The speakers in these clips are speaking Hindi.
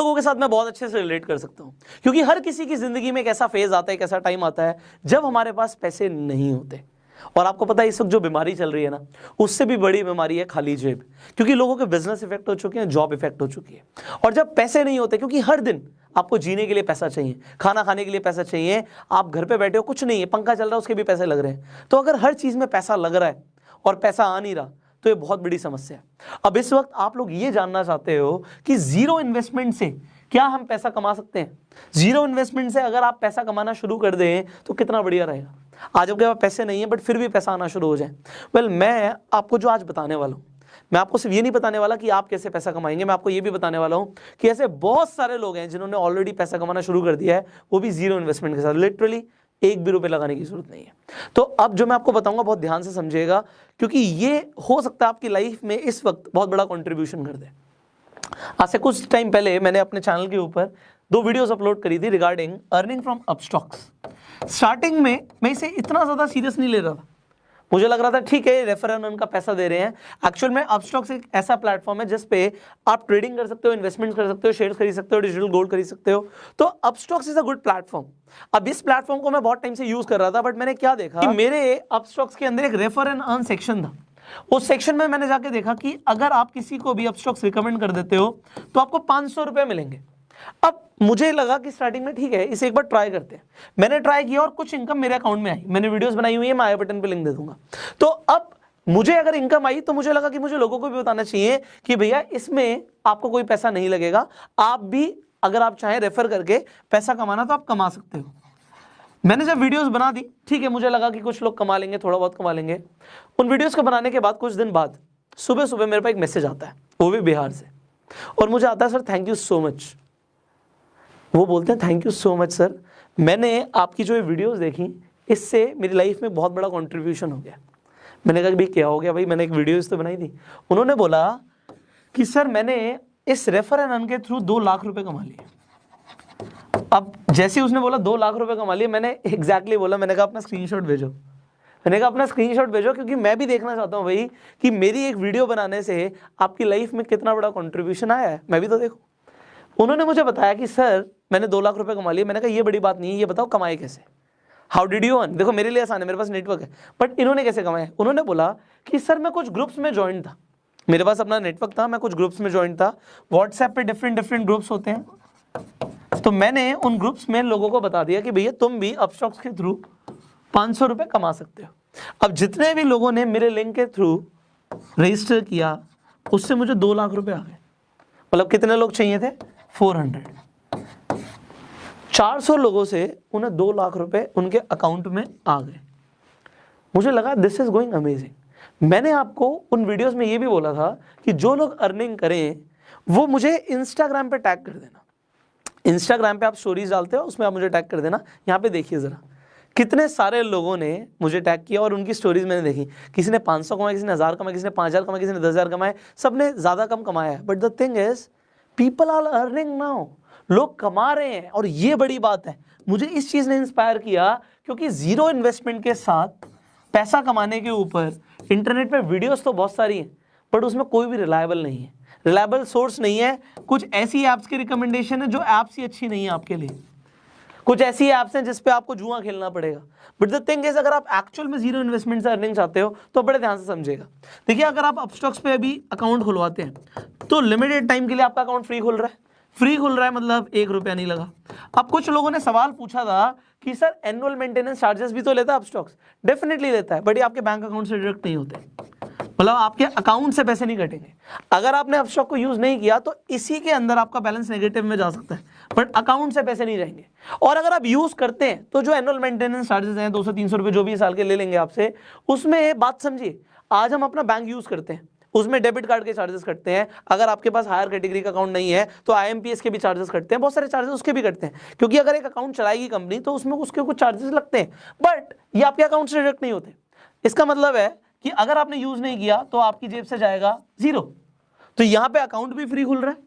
लोगों के साथ मैं बहुत अच्छे से रिलेट कर सकता हूँ, क्योंकि हर किसी की जिंदगी में एक ऐसा फेज आता है, एक ऐसा टाइम आता है जब हमारे पास पैसे नहीं होते। और आपको पता है इस वक्त जो बीमारी चल रही है ना, उससे भी बड़ी बीमारी है खाली जेब, क्योंकि लोगों के बिजनेस इफेक्ट हो चुके हैं, जॉब इफेक्ट हो चुकी है। और जब पैसे नहीं होते, क्योंकि हर दिन आपको जीने के लिए पैसा चाहिए, खाना खाने के लिए पैसा चाहिए, आप घर पे बैठे हो कुछ नहीं है, पंखा चल रहा है उसके भी पैसे लग रहे हैं, तो अगर हर चीज में पैसा लग रहा है और पैसा आ नहीं रहा तो ये बहुत बड़ी समस्या है। अब इस वक्त आप लोग ये जानना चाहते हो कि जीरो इन्वेस्टमेंट से क्या हम पैसा कमा सकते हैं। जीरो इन्वेस्टमेंट से अगर आप पैसा कमाना शुरू कर दें तो कितना बढ़िया रहेगा। आज आपके पास पैसे नहीं है बट फिर भी पैसा आना शुरू हो जाए। वेल, मैं आपको जो आज बताने वाला हूँ, मैं आपको सिर्फ ये नहीं बताने वाला कि आप कैसे पैसा कमाएंगे, मैं आपको ये भी बताने वाला हूँ कि ऐसे बहुत सारे लोग हैं जिन्होंने ऑलरेडी पैसा कमाना शुरू कर दिया है, वो भी जीरो इन्वेस्टमेंट के साथ। लिटरली एक भी रुपए लगाने की जरूरत नहीं है। तो अब जो मैं आपको बताऊंगा बहुत ध्यान से समझिएगा, क्योंकि ये हो सकता है आपकी लाइफ में इस वक्त बहुत बड़ा कंट्रीब्यूशन कर दे। आज से कुछ टाइम पहले मैंने अपने चैनल के ऊपर 2 वीडियोस अपलोड करी थी regarding earning from Upstox. Starting में मैं इसे इतना ज़्यादा सीरियस नहीं ले रहा था, मुझे लग रहा था ठीक है रेफर एंड अर्न का पैसा दे रहे हैं। एक्चुअल में अपस्टॉक्स एक ऐसा प्लेटफॉर्म है जिस पे आप ट्रेडिंग कर सकते हो, इन्वेस्टमेंट कर सकते हो, शेयर्स खरीद सकते हो, डिजिटल गोल्ड खरीद सकते हो। तो Upstox is a good platform. अब इस प्लेटफॉर्म को मैं बहुत टाइम से यूज कर रहा था, बट मैंने क्या देखा कि मेरे अपस्टॉक्स के अंदर एक रेफर एंड अर्न सेक्शन था। उस सेक्शन में मैंने जाके देखा कि अगर आप किसी को भी अपस्टॉक्स रिकमेंड कर देते हो तो आपको 500 रुपए मिलेंगे। अब मुझे लगा कि स्टार्टिंग में ठीक है इसे एक बार ट्राई करते हैं। मैंने ट्राई किया और कुछ इनकम मेरे अकाउंट में आई। मैंने वीडियोस बनाई हुई है, मैं आई बटन पे लिंक दे दूंगा। तो अब मुझे अगर इनकम आई तो मुझे लगा कि मुझे लोगों को भी बताना चाहिए कि भैया इसमें आपको कोई पैसा नहीं लगेगा, आप भी अगर आप चाहें रेफर करके पैसा कमाना तो आप कमा सकते हो। मैंने जब वीडियोस बना दी, ठीक है, मुझे लगा कि कुछ लोग कमा लेंगे, थोड़ा बहुत कमा लेंगे। उन वीडियोस को बनाने के बाद कुछ दिन बाद सुबह सुबह मेरे पास एक मैसेज आता है, वो भी बिहार से, और मुझे आता है sir thank you so much. वो बोलते हैं thank you so much sir, मैंने आपकी जो ये वीडियोस देखी इससे मेरी लाइफ में बहुत बड़ा कंट्रीब्यूशन हो गया। मैंने कहा भाई क्या हो गया भाई, मैंने एक वीडियोस तो बनाई थी। उन्होंने बोला कि सर मैंने इस रेफर एंड अर्न के थ्रू 2 लाख रुपए कमा लिए। अब जैसे ही उसने बोला 2 लाख रुपए कमा लिए, मैंने एग्जैक्टली बोला, मैंने कहा अपना स्क्रीनशॉट भेजो। मैंने कहा अपना स्क्रीनशॉट भेजो, क्योंकि मैं भी देखना चाहता हूँ भाई कि मेरी एक वीडियो बनाने से आपकी लाइफ में कितना बड़ा कंट्रीब्यूशन आया है, मैं भी तो देखूँ। उन्होंने मुझे बताया कि सर मैंने 2 लाख रुपए कमा लिए। मैंने कहा ये बड़ी बात नहीं है, ये बताओ कमाए कैसे, हाउ डिड यू अर्न। देखो मेरे लिए आसान है, मेरे पास नेटवर्क है, बट इन्होंने कैसे कमाया। उन्होंने बोला कि सर मैं कुछ ग्रुप्स में ज्वाइन था, मेरे पास अपना नेटवर्क था, मैं कुछ ग्रुप्स में ज्वाइन था। व्हाट्सएप पे डिफरेंट ग्रुप्स होते हैं, तो मैंने उन ग्रुप्स में लोगों को बता दिया कि भैया तुम भी अपस्टॉक्स के थ्रू 500 रुपए कमा सकते हो। अब जितने भी लोगों ने मेरे लिंक के थ्रू रजिस्टर किया उससे मुझे 2 लाख रुपए आ गए। मतलब कितने लोग चाहिए थे, 400। 400 लोगों से उन्हें 2 लाख रुपए उनके अकाउंट में आ गए। मुझे लगा दिस इज गोइंग अमेजिंग। मैंने आपको उन वीडियोस में ये भी बोला था कि जो लोग अर्निंग करें वो मुझे इंस्टाग्राम पे टैग कर देना। इंस्टाग्राम पे आप स्टोरीज डालते हो, उसमें आप मुझे टैग कर देना। यहाँ पे देखिए जरा कितने सारे लोगों ने मुझे टैग किया और उनकी स्टोरीज मैंने देखी। किसी ने 500 कमाए, किसी ने 1000 कमाए, किसी ने 5000 कमाए, किसी ने 10,000 कमाए, सबने ज्यादा कम कमाया है। But the thing is people are earning now, लोग कमा रहे हैं और ये बड़ी बात है। मुझे इस चीज ने इंस्पायर किया क्योंकि जीरो इन्वेस्टमेंट के साथ पैसा कमाने के ऊपर इंटरनेट पे वीडियोस तो बहुत सारी हैं, बट उसमें कोई भी रिलायबल नहीं है, रिलायबल सोर्स नहीं है। कुछ ऐसी ऐप्स की रिकमेंडेशन है जो ऐप्स ही अच्छी नहीं है आपके लिए, कुछ ऐसी ऐप्स हैं जिस पे आपको जुआ खेलना पड़ेगा। बट द थिंग इज अगर आप एक्चुअल में जीरो इन्वेस्टमेंट से अर्निंग चाहते हो तो बड़े ध्यान से समझिएगा। देखिए अगर आप अपस्टॉक्स पे अभी अकाउंट खुलवाते हैं तो लिमिटेड टाइम के लिए आपका अकाउंट फ्री खुल रहा है। फ्री खुल रहा है मतलब 1 रुपया नहीं लगा। अब कुछ लोगों ने सवाल पूछा था कि सर एनुअल मेंटेनेंस चार्जेस भी तो लेता है अपस्टॉक्स। डेफिनेटली लेता है, बट ये आपके बैंक अकाउंट से डिडक्ट नहीं होते, मतलब आपके अकाउंट से पैसे नहीं कटेंगे। अगर आपने अपस्टॉक को यूज नहीं किया तो इसी के अंदर आपका बैलेंस नेगेटिव में जा सकता है, बट अकाउंट से पैसे नहीं जाएंगे। और अगर आप यूज करते हैं तो जो एनुअल मेंटेनेंस चार्जेस हैं 200-300 रुपए जो भी साल के ले लेंगे आपसे, उसमें बात समझिए, आज हम अपना बैंक यूज करते हैं उसमें डेबिट कार्ड के चार्जेस कटते हैं। अगर आपके पास हायर कैटेगरी का अकाउंट नहीं है तो आईएमपीएस के भी चार्जेस कटते हैं, बहुत सारे चार्जेस उसके भी कटते हैं, क्योंकि अगर एक अकाउंट चलाएगी कंपनी तो उसमें उसके कुछ चार्जेस लगते हैं, बट ये आपके अकाउंट से डिडक्ट नहीं होते। इसका मतलब है कि अगर आपने यूज नहीं किया तो आपकी जेब से जाएगा 0। तो यहाँ पे अकाउंट भी फ्री खुल रहा है,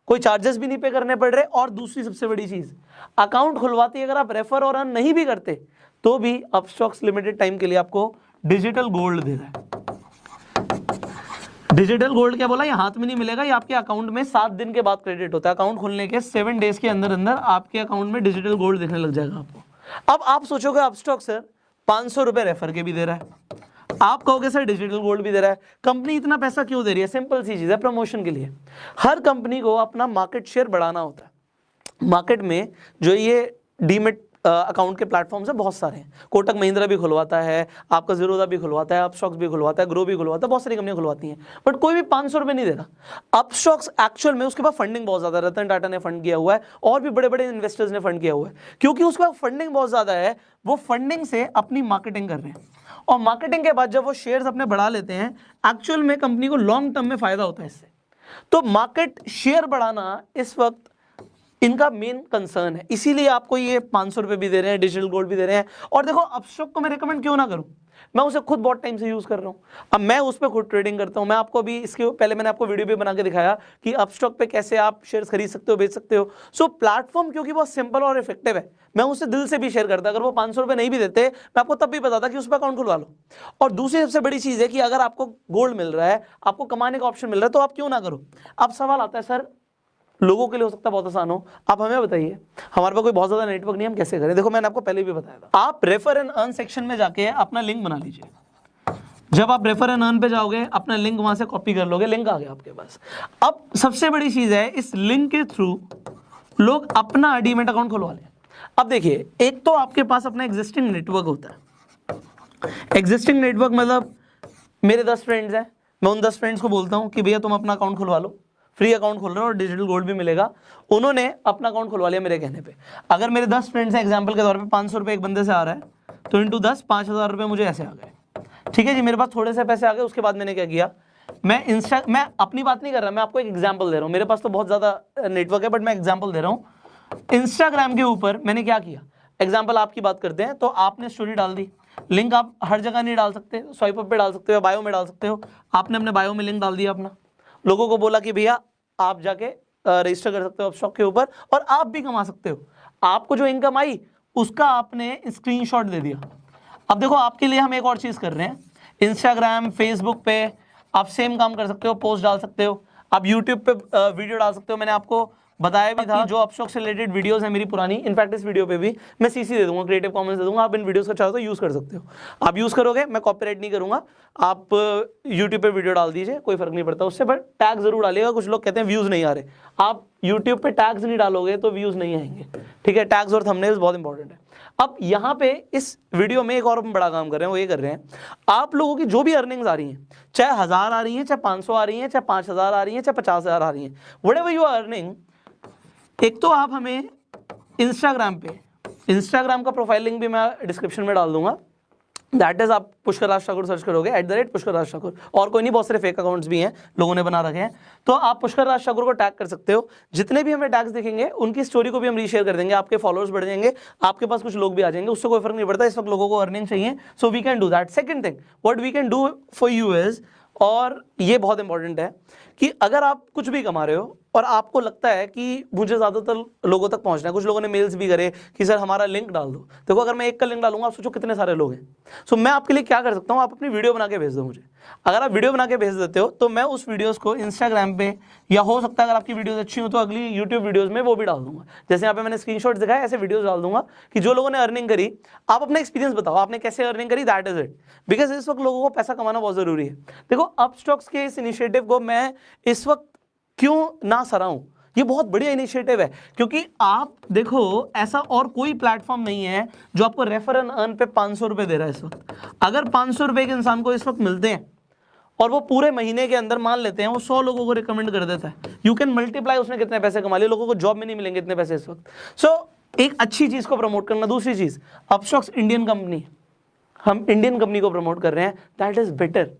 कोई चार्जेस भी नहीं पे करने पड़ रहे। और दूसरी सबसे बड़ी चीज, अकाउंट खुलवाते अगर आप रेफर और अर्न नहीं भी करते तो भी अपस्टॉक्स लिमिटेड टाइम के लिए आपको डिजिटल गोल्ड दे रहा है। डिजिटल गोल्ड क्या बोला, ये हाथ में नहीं मिलेगा, ये आपके अकाउंट में 7 दिन के बाद क्रेडिट होता है। अकाउंट खोलने के 7 डेज के अंदर अंदर आपके अकाउंट में डिजिटल गोल्ड दिखने लग जाएगा आपको। अब आप सोचोगे अपस्टॉक सर 500 रुपए रेफर के भी दे रहा है, आप कहोगे सर डिजिटल गोल्ड भी दे रहा है, कंपनी इतना पैसा क्यों दे रही है? सिंपल सी चीज है, प्रमोशन के लिए। हर कंपनी को अपना मार्केट शेयर बढ़ाना होता है। मार्केट में जो ये डीमेट अकाउंट के प्लेटफॉर्म्स है बहुत सारे हैं, कोटक महिंद्रा भी खुलवाता है, आपका ज़ीरोधा भी खुलवाता है, अपस्टॉक्स भी खुलवाता है, ग्रो भी खुलवाता है, बहुत सारी कंपनियां खुलवाती हैं, बट कोई भी 500 रुपये नहीं दे रहा। अपस्टॉक्स एक्चुअल में उसके पास फंडिंग बहुत ज़्यादा है, रतन टाटा ने फंड किया हुआ है और भी बड़े बड़े इन्वेस्टर्स ने फंड किया हुआ है, क्योंकि उसके पास फंडिंग बहुत ज़्यादा है, वो फंडिंग से अपनी मार्केटिंग कर रहे हैं, और मार्केटिंग के बाद जब वो शेयर्स अपने बढ़ा लेते हैं, एक्चुअल में कंपनी को लॉन्ग टर्म में फायदा होता है इससे। तो मार्केट शेयर बढ़ाना इस वक्त इनका मेन कंसर्न है, इसीलिए आपको ये 500 रुपये भी दे रहे हैं, डिजिटल गोल्ड भी दे रहे हैं। और देखो अपस्टॉक को मैं रिकमेंड क्यों ना करूं, मैं उसे खुद बहुत टाइम से यूज कर रहा हूं, अब मैं उस पर खुद ट्रेडिंग करता हूं। मैं आपको भी इसके पहले मैंने आपको वीडियो भी बना के दिखाया कि अपस्टॉक पे कैसे आप शेयर्स खरीद सकते हो, बेच सकते हो। सो प्लेटफॉर्म क्योंकि बहुत सिंपल और इफेक्टिव है, मैं उसे दिल से भी शेयर करता। अगर वो 500 रुपये नहीं भी देते, मैं आपको तब भी बताता कि उस पर अकाउंट खुलवा लो। और दूसरी सबसे बड़ी चीज है कि अगर आपको गोल्ड मिल रहा है, आपको कमाने का ऑप्शन मिल रहा है, तो आप क्यों ना करो। अब सवाल आता है सर लोगों के लिए हो सकता है बहुत आसान हो, आप हमें बताइए, हमारे पास कोई बहुत ज्यादा नेटवर्क नहीं, हम कैसे करें? देखो मैंने आपको पहले भी बताया था, आप रेफर एंड अर्न सेक्शन में जाके अपना लिंक बना लीजिए। जब आप रेफर एंड अर्न पे जाओगे, अपना लिंक वहां से कॉपी कर लोगे, लिंक आ गया आपके पास। अब सबसे बड़ी चीज है, इस लिंक के थ्रू लोग अपना डीमैट अकाउंट खुलवा लें। अब देखिए, एक तो आपके पास अपना एग्जिस्टिंग नेटवर्क होता है। एग्जिस्टिंग नेटवर्क मतलब मेरे 10 फ्रेंड्स हैं, मैं उन 10 फ्रेंड्स को बोलता हूं कि भैया तुम अपना अकाउंट खुलवा लो, फ्री अकाउंट खोल रहे हो और डिजिटल गोल्ड भी मिलेगा। उन्होंने अपना अकाउंट खुलवा लिया मेरे कहने पे। अगर मेरे 10 फ्रेंड्स हैं, एग्जांपल के तौर पे 500 रुपये एक बंदे से आ रहा है, तो इंटू 10 5000 रुपये मुझे ऐसे आ गए। ठीक है जी, मेरे पास थोड़े से पैसे आ गए। उसके बाद मैंने क्या किया, मैं अपनी बात नहीं कर रहा, मैं आपको एक एग्जाम्पल दे रहा हूँ। मेरे पास तो बहुत ज्यादा नेटवर्क है, बट मैं एग्जाम्पल दे रहा हूँ। इंस्टाग्राम के ऊपर मैंने क्या किया, एग्जाम्पल आपकी बात करते हैं, तो आपने स्टोरी डाल दी, लिंक आप हर जगह नहीं डाल सकते, स्वाइप अप पे डाल सकते हो, बायो में डाल सकते हो। आपने अपने बायो में लिंक डाल दिया अपना, लोगों को बोला कि भैया आप जाके रजिस्टर कर सकते हो अपस्टॉक के ऊपर और आप भी कमा सकते हो। आपको जो इनकम आई उसका आपने स्क्रीनशॉट दे दिया। अब देखो आपके लिए हम एक और चीज कर रहे हैं, इंस्टाग्राम फेसबुक पे आप सेम काम कर सकते हो, पोस्ट डाल सकते हो, आप यूट्यूब पे वीडियो डाल सकते हो। मैंने आपको बताया भी था जो अपस्टॉक से रिलेटेड वीडियोस है मेरी पुरानी, इनफैक्ट इस वीडियो पे भी मैं सीसी दे दूंगा, क्रिएटिव कॉमन्स दे दूंगा, आप इन वीडियोस का चाहो तो यूज कर सकते हो। आप यूज करोगे, मैं कॉपीराइट नहीं करूंगा, आप यूट्यूब पे वीडियो डाल दीजिए, कोई फर्क नहीं पड़ता उससे, बट टैग जरूर डालिएगा। कुछ लोग कहते हैं व्यूज नहीं आ रहे, आप यूट्यूब पे टैग्स नहीं डालोगे तो व्यूज नहीं आएंगे। ठीक है, टैग्स और थंबनेल्स बहुत इंपॉर्टेंट है। अब यहाँ पे इस वीडियो में एक और हम बड़ा काम कर रहे हैं, वो ये कर रहे हैं, आप लोगों की जो भी अर्निंग्स आ रही हैं, चाहे 1000 आ रही हैं, चाहे 500 आ रही हैं, चाहे 5000 आ रही हैं, चाहे 50,000 आ रही हैं, व्हाटएवर यू आर अर्निंग, एक तो आप हमें इंस्टाग्राम पे, इंस्टाग्राम का प्रोफाइल लिंक भी मैं डिस्क्रिप्शन में डाल दूंगा, दैट इज आप पुष्कर राज ठाकुर सर्च करोगे, @पुष्कर राज ठाकुर, और कोई नहीं, बहुत सारे फेक अकाउंट्स भी हैं लोगों ने बना रखे हैं, तो आप पुष्कर राज ठाकुर को टैग कर सकते हो। जितने भी हमें टैग्स दिखेंगे उनकी स्टोरी को भी हम रीशेयर कर देंगे, आपके फॉलोअर्स बढ़ जाएंगे, आपके पास कुछ लोग भी आ जाएंगे, उससे कोई फर्क नहीं पड़ता। इस वक्त लोगों को अर्निंग चाहिए, so we can do that. Second thing what we can do for you is, और ये बहुत इंपॉर्टेंट है, कि अगर आप कुछ भी कमा रहे हो और आपको लगता है कि मुझे ज़्यादातर लोगों तक पहुंचना है, कुछ लोगों ने मेल्स भी करे कि सर हमारा लिंक डाल दो। देखो अगर मैं एक का लिंक डालूंगा, आप सोचो कितने सारे लोग हैं। सो मैं आपके लिए क्या कर सकता हूँ, आप अपनी वीडियो बना के भेज दो मुझे। अगर आप वीडियो बना के भेज देते हो तो मैं उस वीडियोस को इंस्टाग्राम पे, या हो सकता है अगर आपकी वीडियोस अच्छी हो तो अगली यूट्यूब वीडियोस में वो भी डाल दूंगा। जैसे यहाँ पे मैंने स्क्रीनशॉट दिखाया, ऐसे वीडियोस डाल दूंगा कि जो लोगों ने अर्निंग करी, आप अपना एक्सपीरियंस बताओ आपने कैसे अर्निंग करी, दैट इज इट। बिकॉज इस वक्त लोगों को पैसा कमाना बहुत जरूरी है। देखो अपस्टॉक्स के इस इनिशिएटिव को मैं इस वक्त क्यों ना सराहूं, ये बहुत बढ़िया इनिशिएटिव है, क्योंकि आप देखो ऐसा और कोई प्लेटफॉर्म नहीं है जो आपको रेफर एंड अर्न पे 500 रुपए दे रहा है इस वक्त। अगर 500 रुपए के इंसान को इस वक्त मिलते हैं और वो पूरे महीने के अंदर मान लेते हैं वो 100 लोगों को रिकमेंड कर देता है, यू कैन मल्टीप्लाई उसने कितने पैसे कमा लिए। लोगों को जॉब में नहीं मिलेंगे इतने पैसे इस वक्त। सो एक अच्छी चीज को प्रमोट करना। दूसरी चीज, अपस्टॉक्स इंडियन कंपनी, हम इंडियन कंपनी को प्रमोट कर रहे हैं, that is better.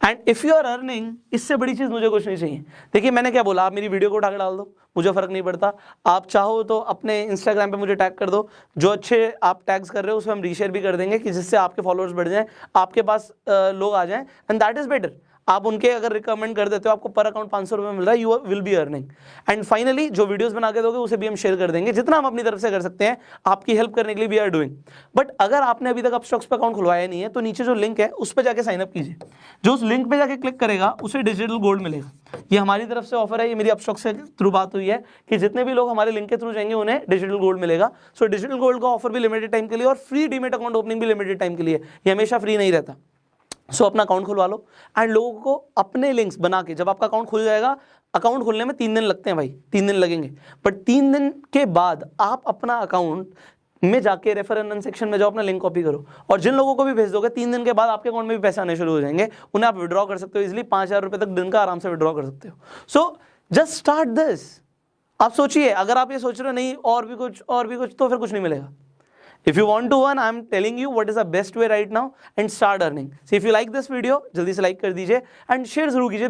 And if you are earning, इससे बड़ी चीज मुझे कुछ नहीं चाहिए। देखिए मैंने क्या बोला, आप मेरी वीडियो को उठा के डाल दो, मुझे फर्क नहीं पड़ता। आप चाहो तो अपने इंस्टाग्राम पे मुझे टैग कर दो, जो अच्छे आप टैग्स कर रहे हो उसमें हम रीशेयर भी कर देंगे कि जिससे आपके फॉलोअर्स बढ़ जाएं, आपके पास लोग आ जाएं, एंड दैट इज बेटर। आप उनके अगर रिकमेंड कर देते हो, आपको पर अकाउंट 500 रुपये मिल रहा है, you will be earning. And finally जो वीडियोस बना के दोगे उसे भी हम शेयर कर देंगे, जितना हम अपनी तरफ से कर सकते हैं आपकी हेल्प करने के लिए वी आर डूइंग। बट अगर आपने अभी तक अपस्टॉक्स पे अकाउंट खुलवाया नहीं है तो नीचे जो लिंक है उस पर जाके साइन अप कीजिए। जो उस लिंक पे जाके क्लिक करेगा उसे डिजिटल गोल्ड मिलेगा। ये हमारी तरफ से ऑफर है, ये मेरी अपस्टॉक्स के थ्रू बात हुई है कि जितने भी लोग हमारे लिंक के थ्रू जाएंगे उन्हें डिजिटल गोल्ड मिलेगा। सो डिजिटल गोल्ड का ऑफर भी लिमिटेड टाइम के लिए और फ्री डीमेट अकाउंट ओपनिंग भी लिमिटेड टाइम के लिए, ये हमेशा फ्री नहीं रहता। सो अपना अकाउंट खुलवा लो एंड लोगों को अपने लिंक्स बना के, जब आपका अकाउंट खुल जाएगा, अकाउंट खुलने में 3 दिन लगते हैं भाई, 3 दिन लगेंगे, बट 3 दिन के बाद आप अपना अकाउंट में जाके रेफर एंड अर्न सेक्शन में जाओ, अपना लिंक कॉपी करो और जिन लोगों को भी भेज दोगे 3 दिन के बाद आपके अकाउंट में भी पैसे आने शुरू हो जाएंगे, उन्हें आप विड्रॉ कर सकते हो इजिली, 5,000 रुपये तक दिन का आराम से विड्रॉ कर सकते हो। So just start this. आप सोचिए, अगर आप ये सोच रहे हो नहीं और भी कुछ तो फिर कुछ नहीं मिलेगा। If you want to earn, I am telling you what is the best way right now and start earning. So if you like this video, जल्दी से लाइक कर दीजिए एंड शेयर जरूर कीजिए।